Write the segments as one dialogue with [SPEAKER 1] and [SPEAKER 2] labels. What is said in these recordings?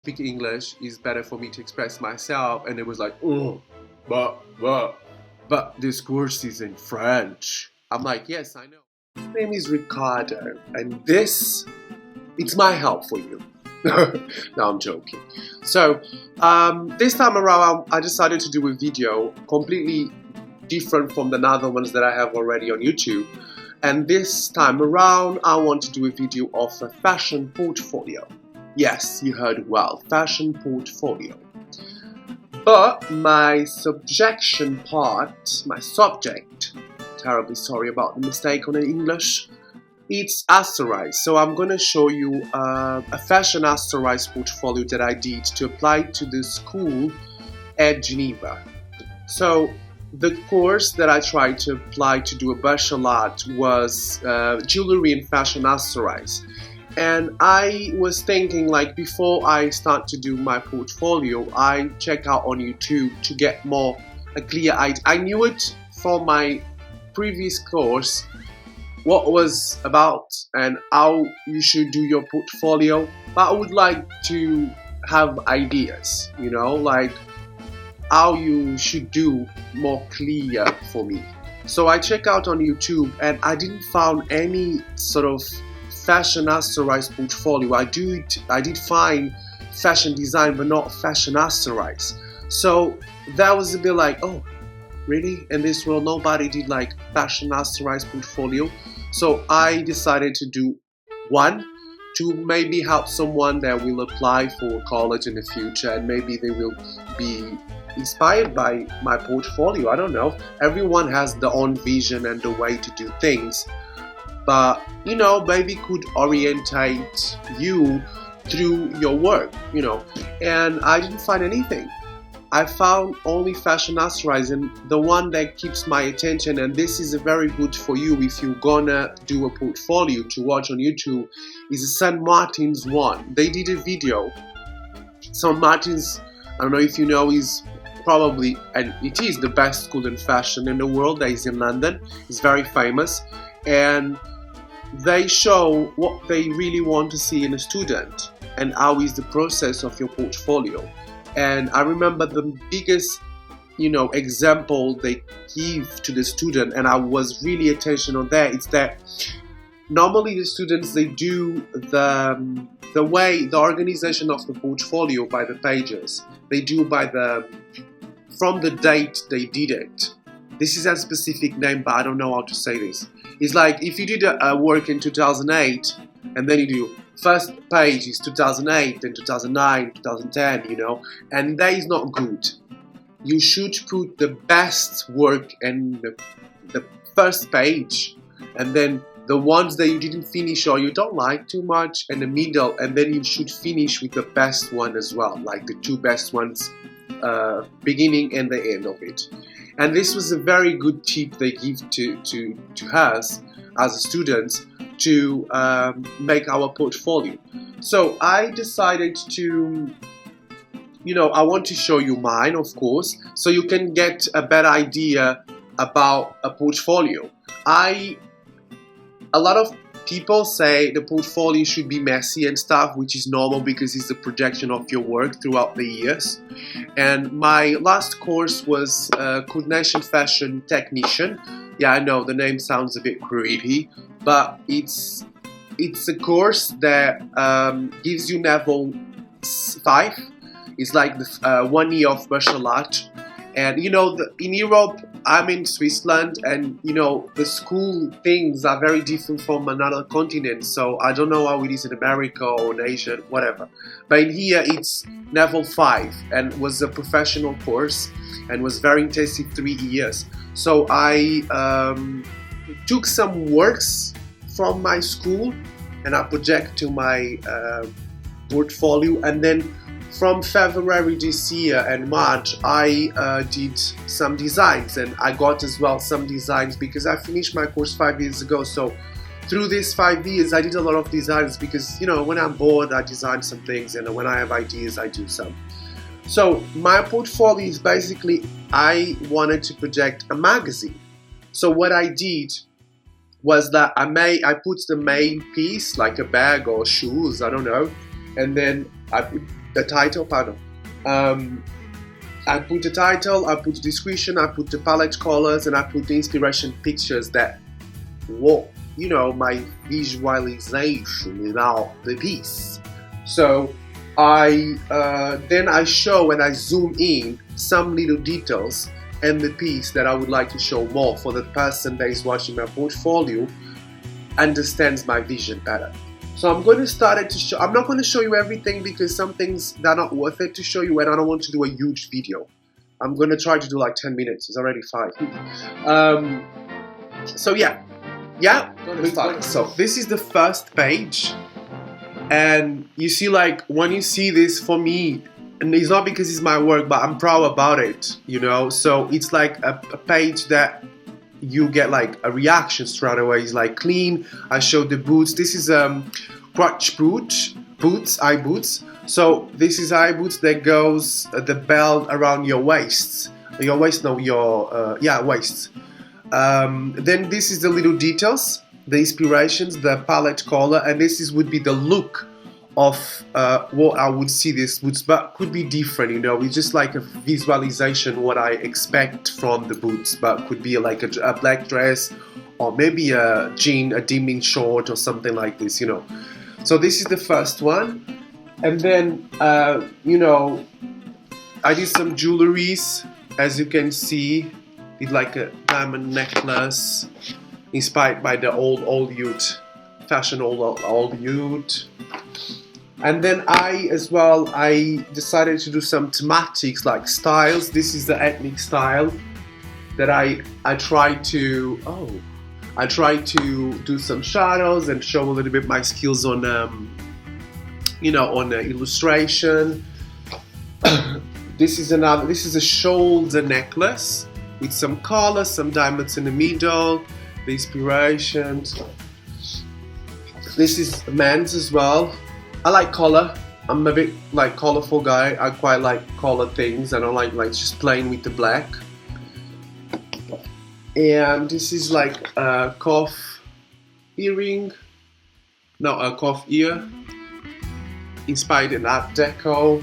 [SPEAKER 1] speak English is better for me to express myself. And it was like, oh, but this course is in French. I'm like, yes, I know. His name is Ricardo, and this, it's my help for you. No, I'm joking. So, this time around, I decided to do a video completely different from the other ones that I have already on YouTube. And this time around, I want to do a video of a fashion portfolio. Yes, you heard well, fashion portfolio. But my subjection part, my subject, terribly sorry about the mistake on the English, it's asterized. So I'm going to show you a fashion asterized portfolio that I did to apply to the school at Geneva. So the course that I tried to apply to do a bachelor was jewelry and fashion asterized. And I was thinking, like, before I start to do my portfolio, I check out on YouTube to get more a clear idea. I knew it from my previous course, what was about and how you should do your portfolio, but I would like to have ideas, you know, like how you should do more clear for me. So I check out on YouTube and I didn't find any sort of fashion asterized portfolio. I did find fashion design, but not fashion asterized. So that was a bit like, oh, really? In this world, nobody did like fashion asterized portfolio. So I decided to do one to maybe help someone that will apply for college in the future, and maybe they will be inspired by my portfolio. I don't know. Everyone has their own vision and the way to do things. But, you know, maybe could orientate you through your work, you know. And I didn't find anything. I found only fashion asterized, and the one that keeps my attention, and this is a very good for you if you're gonna do a portfolio to watch on YouTube, is the St. Martin's one. They did a video. St. Martin's, I don't know if you know, is probably, and it is the best school in fashion in the world. That is in London. It's very famous. And they show what they really want to see in a student and how is the process of your portfolio. And I remember the biggest, you know, example they give to the student, and I was really attention on that. It's that normally the students, they do the way, the organization of the portfolio by the pages. They do by from the date they did it. This is a specific name, but I don't know how to say this. It's like if you did a work in 2008, and then you do first page is 2008, then 2009, 2010, you know, and that is not good. You should put the best work in the first page, and then the ones that you didn't finish or you don't like too much in the middle, and then you should finish with the best one as well, like the two best ones, beginning and the end of it. And this was a very good tip they give to us as students to make our portfolio. So I decided to, you know, I want to show you mine, of course, so you can get a better idea about a portfolio. A lot of people say the portfolio should be messy and stuff, which is normal because it's a projection of your work throughout the years. And my last course was coordination fashion technician. Yeah, I know the name sounds a bit creepy, but it's a course that gives you level 5. It's like the 1 year of martial art. And you know, in Europe, I'm in Switzerland, and you know, the school things are very different from another continent. So I don't know how it is in America or in Asia, whatever. But in here, it's level 5, and was a professional course, and was very intensive, 3 years. So I took some works from my school, and I project to my portfolio, and then from February this year and March, I did some designs, and I got as well some designs because I finished my course 5 years ago. So through these 5 years, I did a lot of designs because, you know, when I'm bored, I design some things, and when I have ideas, I do some. So my portfolio is basically, I wanted to project a magazine. So what I did was that I put the main piece, like a bag or shoes, I don't know, and then I put the title, pardon. I put the title, I put the description, I put the palette colors, and I put the inspiration pictures that what my visualization about the piece. So then I show and I zoom in some little details in the piece that I would like to show more for the person that is watching my portfolio understands my vision better. So I'm going to start it to show. I'm not going to show you everything because some things that are not worth it to show you, and I don't want to do a huge video. I'm going to try to do like 10 minutes. It's already 5. So yeah, let's start. So this is the first page, and you see, like, when you see this, for me, and it's not because it's my work, but I'm proud about it, so it's like a page that you get like a reaction straight away. It's like clean. I showed the boots. This is crotch boots, eye boots. So this is eye boots that goes the belt around your waist. Your waist, no, your waist. Then this is the little details, the inspirations, the palette color, and this would be the look of what I would see these boots, but could be different, it's just like a visualization what I expect from the boots, but could be like a black dress or maybe a jean, a denim short or something like this, So this is the first one, and then I did some jewelries, as you can see. Did like a diamond necklace inspired by the old youth fashion, old youth. And then I decided to do some thematics, like styles. This is the ethnic style that I try to do some shadows and show a little bit my skills on on illustration. This is a shoulder necklace with some colors, some diamonds in the middle, the inspirations. This is men's as well. I like color. I'm a bit like colorful guy. I quite like color things. I don't like just playing with the black. And this is like a cuff earring. No, a cuff ear. Inspired in Art Deco.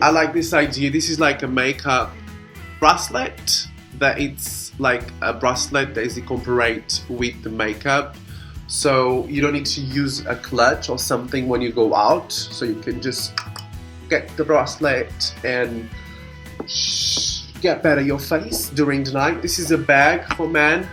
[SPEAKER 1] I like this idea. This is like a makeup bracelet. That it's like a bracelet that is incorporated with the makeup. So you don't need to use a clutch or something when you go out. So you can just get the bracelet and get better your face during the night. This is a bag for men.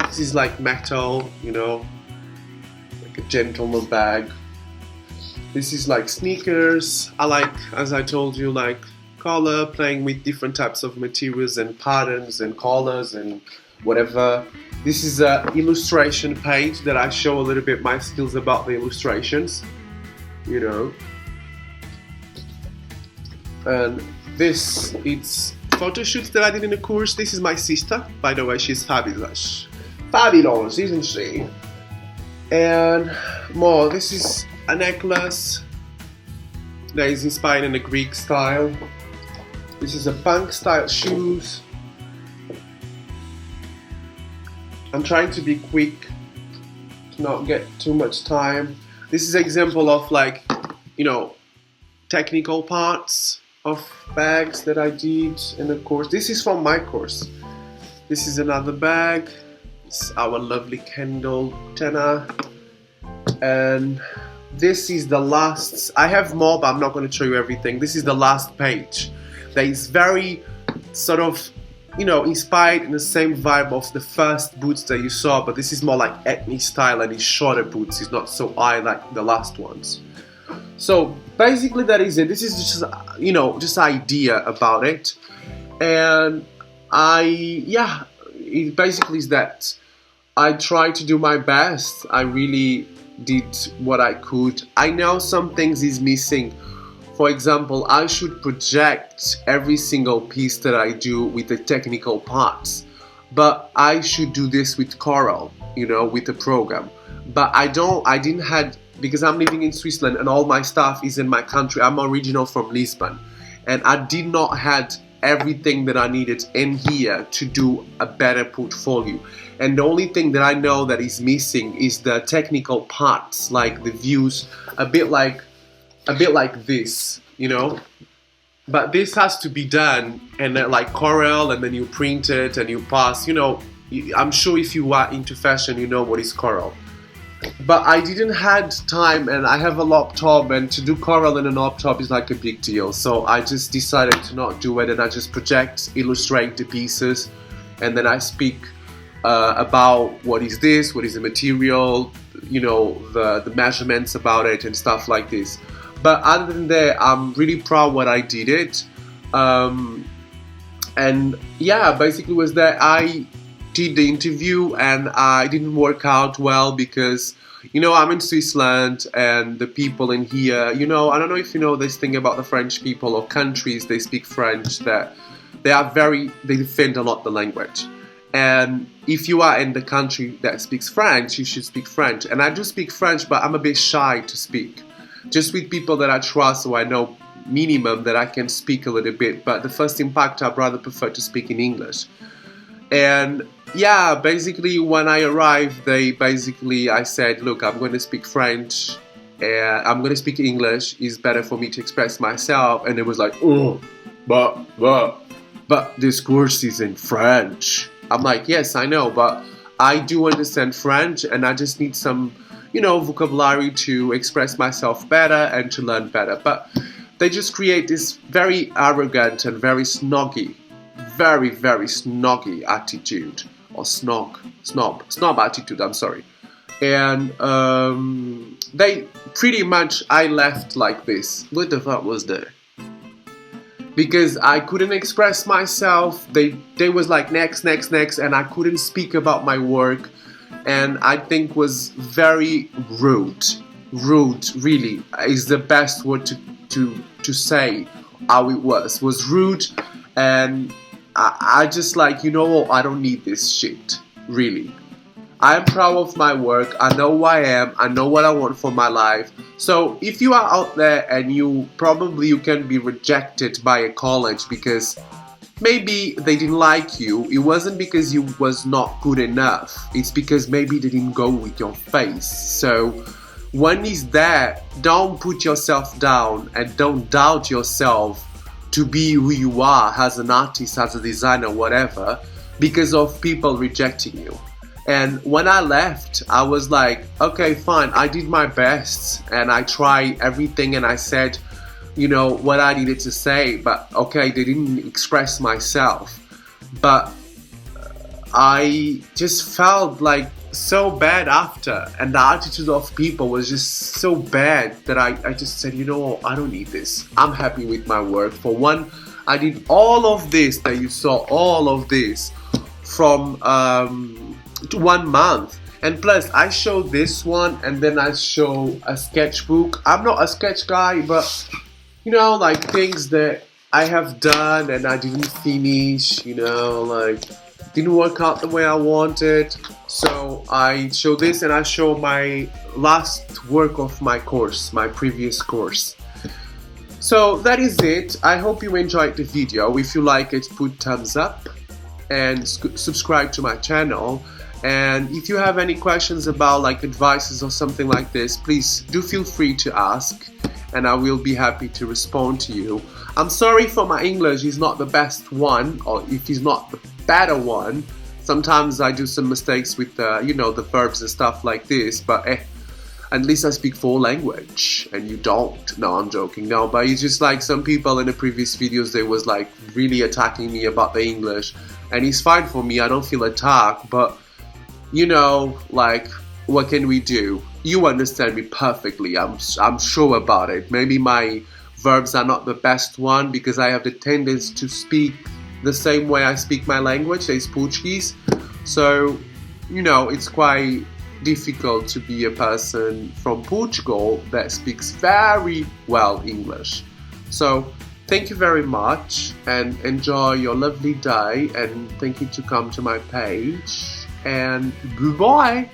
[SPEAKER 1] This is like metal, like a gentleman bag. This is like sneakers. I like, as I told you, like color, playing with different types of materials and patterns and colors and whatever. This is an illustration page that I show a little bit my skills about the illustrations, And this, it's photo shoots that I did in the course. This is my sister, by the way. She's fabulous. Fabulous, isn't she? And more, this is a necklace that is inspired in the Greek style. This is a punk style shoes. I'm trying to be quick to not get too much time. This is an example of like, technical parts of bags that I did in the course. This is from my course. This is another bag. It's our lovely Kendall Jenner. And this is the last. I have more, but I'm not going to show you everything. This is the last page. That is very sort of inspired in the same vibe of the first boots that you saw, but this is more like ethnic style and it's shorter boots. It's not so high like the last ones. So basically that is it. This is just just idea about it, and it basically is that I try to do my best. I really did what I could. I know some things is missing. For example, I should project every single piece that I do with the technical parts, but I should do this with Corel, with the program. But I didn't have, because I'm living in Switzerland and all my stuff is in my country. I'm original from Lisbon, and I did not have everything that I needed in here to do a better portfolio. And the only thing that I know that is missing is the technical parts, like the views, a bit like a bit like this, you know. But this has to be done, and then like Corel, and then you print it and you pass. You know, I'm sure if you are into fashion, you know what is Corel. But I didn't had time, and I have a laptop, and to do Corel in a laptop is like a big deal. So I just decided to not do it, and I just project, illustrate the pieces, and then I speak about what is this, what is the material, you know, the measurements about it and stuff like this. But other than that, I'm really proud what I did it. And yeah, basically was that I did the interview and I didn't work out well because, you know, I'm in Switzerland and the people in here, you know, I don't know if you know this thing about the French people or countries, they speak French, that they defend a lot the language. And if you are in the country that speaks French, you should speak French. And I do speak French, but I'm a bit shy to speak. Just with people that I trust, so I know minimum that I can speak a little bit. But the first impact, I'd rather prefer to speak in English. And yeah, basically when I arrived, I said, look, I'm going to speak French. And I'm going to speak English. It's better for me to express myself. And it was like, oh, but this course is in French. I'm like, yes, I know, but I do understand French and I just need some, you know, vocabulary to express myself better and to learn better. But they just create this very arrogant and very snoggy, very, very snoggy attitude, or snob attitude, I'm sorry. And they pretty much, I left like this. What the fuck was that? Because I couldn't express myself. They was like next, and I couldn't speak about my work, and I think was very rude. Rude, really, is the best word to say how it was rude, and I just like, you know what, I don't need this shit, really. I'm proud of my work, I know who I am, I know what I want for my life. So if you are out there and you can be rejected by a college because maybe they didn't like you, it wasn't because you was not good enough, it's because maybe they didn't go with your face. So when it's there, don't put yourself down and don't doubt yourself to be who you are as an artist, as a designer, whatever, because of people rejecting you. And when I left, I was like, okay, fine, I did my best and I tried everything and I said, you know, what I needed to say, but okay, they didn't express myself. But I just felt like so bad after, and the attitude of people was just so bad that I just said, you know, I don't need this. I'm happy with my work. For one, I did all of this that you saw, all of this from 1 month, and plus I show this one and then I show a sketchbook. I'm not a sketch guy, but you know, like things that I have done and I didn't finish, you know, like didn't work out the way I wanted. So I show this and I show my last work of my course, my previous course. So that is it. I hope you enjoyed the video. If you like it, put thumbs up and subscribe to my channel. And if you have any questions about like advices or something like this, please do feel free to ask and I will be happy to respond to you. I'm sorry for my English is not the best one, or if it's not the better one. Sometimes I do some mistakes with you know, the verbs and stuff like this, but at least I speak 4 language and you don't. No, I'm joking. No, but it's just like some people in the previous videos, they was like really attacking me about the English, and it's fine for me, I don't feel attacked, but you know, like, what can we do? You understand me perfectly, I'm sure about it. Maybe my verbs are not the best one because I have the tendency to speak the same way I speak my language, that is Portuguese. So, you know, it's quite difficult to be a person from Portugal that speaks very well English. So, thank you very much and enjoy your lovely day, and thank you to come to my page. And goodbye.